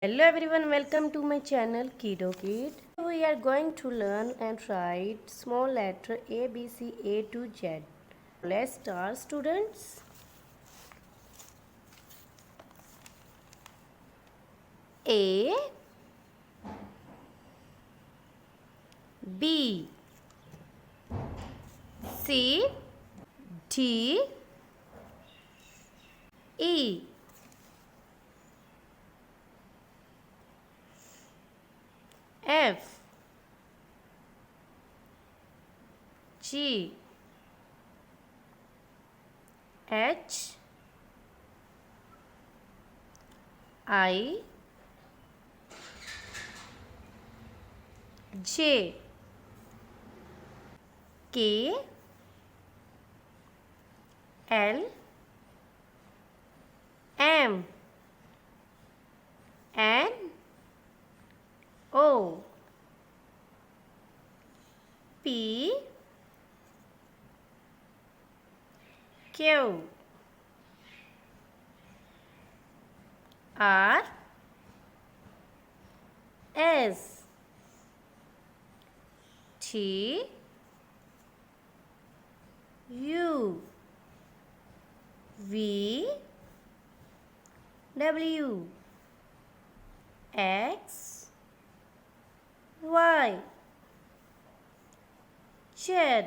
Hello everyone, welcome to my channel Kiddo Kid. We are going to learn and write small letter A, B, C, A to Z. Let's start, students. A, B, C, D, E, F, G, H, I, J, K, L, M, N, O, P, Q, R, S, T, U, V, W, X, Y, Z.